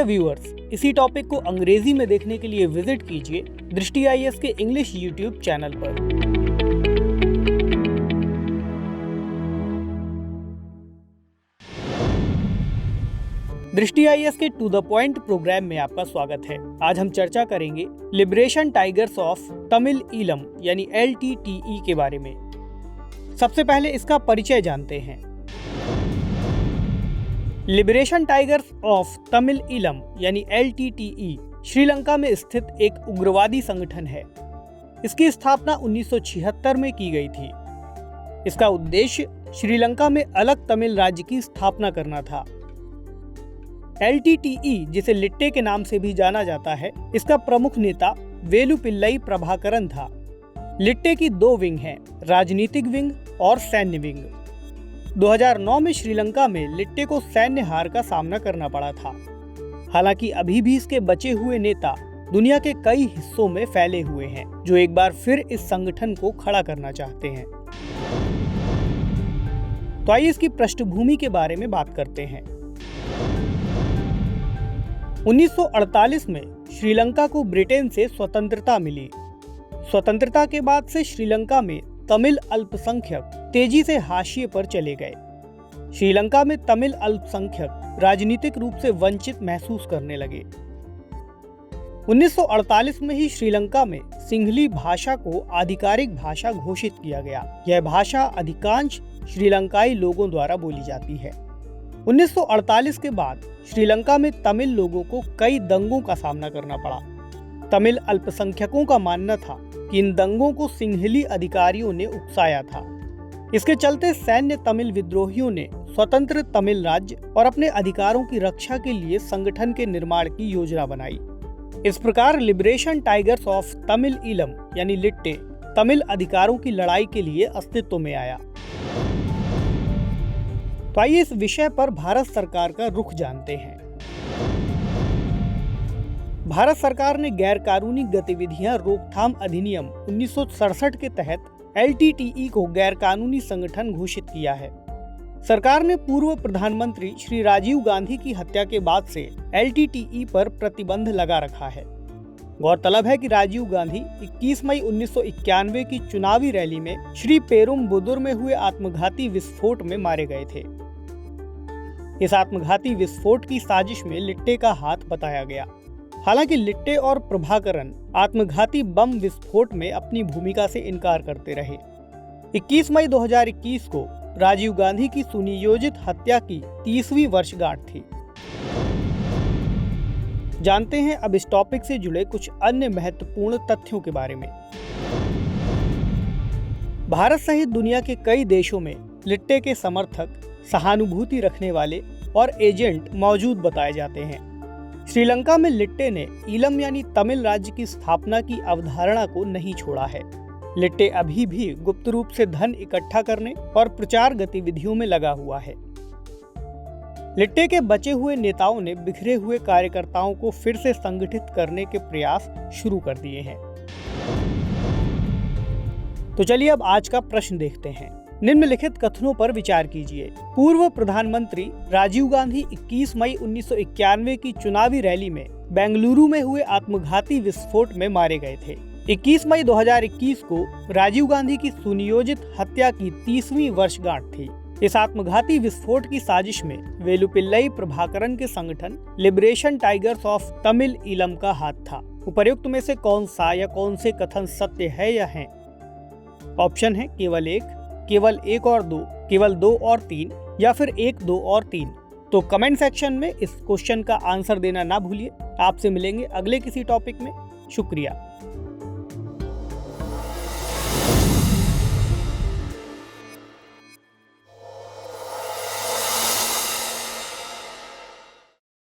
Viewers, इसी topic को अंग्रेजी में देखने के लिए विजिट कीजिए दृष्टि IAS के इंग्लिश यूट्यूब चैनल पर। दृष्टि IAS के टू द पॉइंट प्रोग्राम में आपका स्वागत है। आज हम चर्चा करेंगे liberation tigers of Tamil Eelam यानी LTTE के बारे में। सबसे पहले इसका परिचय जानते हैं। Liberation tigers of Tamil Eelam यानी LTTE श्रीलंका में स्थित एक उग्रवादी संगठन है। इसकी स्थापना 1976 में की गई थी। इसका उद्देश्य श्रीलंका में अलग तमिल राज्य की स्थापना करना था। LTTE, जिसे लिट्टे के नाम से भी जाना जाता है, इसका प्रमुख नेता वेलुपिल्लई प्रभाकरन था। लिट्टे की दो विंग हैं, राजनीतिक विंग और सैन्य विंग। 2009 में श्रीलंका में लिट्टे को सैन्य हार का सामना करना पड़ा था। हालांकि अभी भी इसके बचे हुए नेता दुनिया के कई हिस्सों में फैले हुए हैं, जो एक बार फिर इस संगठन को खड़ा करना चाहते हैं। तो आइए इसकी पृष्ठभूमि के बारे में बात करते हैं। 1948 में श्रीलंका को ब्रिटेन से स्वतंत्रता मिली। स्वतंत्रता के बाद से श्रीलंका में तमिल अल्पसंख्यक तेजी से हाशिए पर चले गए। श्रीलंका में तमिल अल्पसंख्यक राजनीतिक रूप से वंचित महसूस करने लगे। 1948 में ही श्रीलंका में सिंहली भाषा को आधिकारिक भाषा घोषित किया गया। यह भाषा अधिकांश श्रीलंकाई लोगों द्वारा बोली जाती है। 1948 के बाद श्रीलंका में तमिल लोगों को कई दंगों का सामना करना पड़ा। तमिल अल्पसंख्यकों का मानना था कि इन दंगों को सिंहली अधिकारियों ने उकसाया था। इसके चलते सैन्य तमिल विद्रोहियों ने स्वतंत्र तमिल राज्य और अपने अधिकारों की रक्षा के लिए संगठन के निर्माण की योजना बनाई। इस प्रकार liberation tigers of Tamil Eelam यानी लिट्टे तमिल अधिकारों की लड़ाई के लिए अस्तित्व में आया। तो आइए इस विषय पर भारत सरकार का रुख जानते हैं। भारत सरकार ने गैरकानूनी गतिविधियां रोकथाम अधिनियम 1967 के तहत LTTE को गैरकानूनी संगठन घोषित किया है। सरकार ने पूर्व प्रधानमंत्री श्री राजीव गांधी की हत्या के बाद से LTTE पर प्रतिबंध लगा रखा है। गौरतलब है कि राजीव गांधी 21 मई 1991 की चुनावी रैली में श्री पेरुम्बुदुर में हुए आत्मघाती विस्फोट में मारे गए थे। इस आत्मघाती विस्फोट की साजिश में लिट्टे का हाथ बताया गया। हालांकि लिट्टे और प्रभाकरन आत्मघाती बम विस्फोट में अपनी भूमिका से इनकार करते रहे। 21 मई 2021 को राजीव गांधी की सुनियोजित हत्या की 30वीं वर्षगांठ थी। जानते हैं अब इस टॉपिक से जुड़े कुछ अन्य महत्वपूर्ण तथ्यों के बारे में। भारत सहित दुनिया के कई देशों में लिट्टे के समर्थक, सहानुभूति रखने वाले और एजेंट मौजूद बताए जाते हैं। श्रीलंका में लिट्टे ने ईलम यानी तमिल राज्य की स्थापना की अवधारणा को नहीं छोड़ा है। लिट्टे अभी भी गुप्त रूप से धन इकट्ठा करने और प्रचार गतिविधियों में लगा हुआ है। लिट्टे के बचे हुए नेताओं ने बिखरे हुए कार्यकर्ताओं को फिर से संगठित करने के प्रयास शुरू कर दिए हैं। तो चलिए अब आज का प्रश्न देखते हैं। निम्नलिखित कथनों पर विचार कीजिए। पूर्व प्रधानमंत्री राजीव गांधी 21 मई 1991 की चुनावी रैली में बेंगलुरु में हुए आत्मघाती विस्फोट में मारे गए थे। 21 मई 2021 को राजीव गांधी की सुनियोजित हत्या की 30वीं वर्षगांठ थी। इस आत्मघाती विस्फोट की साजिश में वेलुपिल्लई प्रभाकरन के संगठन liberation tigers of Tamil Eelam का हाथ था। उपर्युक्त में से कौन सा या कौन से कथन सत्य है या हैं? ऑप्शन है केवल एक, केवल एक और दो, केवल दो और तीन, या फिर एक, दो और तीन। तो कमेंट सेक्शन में इस क्वेश्चन का आंसर देना ना भूलिए। आपसे मिलेंगे अगले किसी टॉपिक में। शुक्रिया।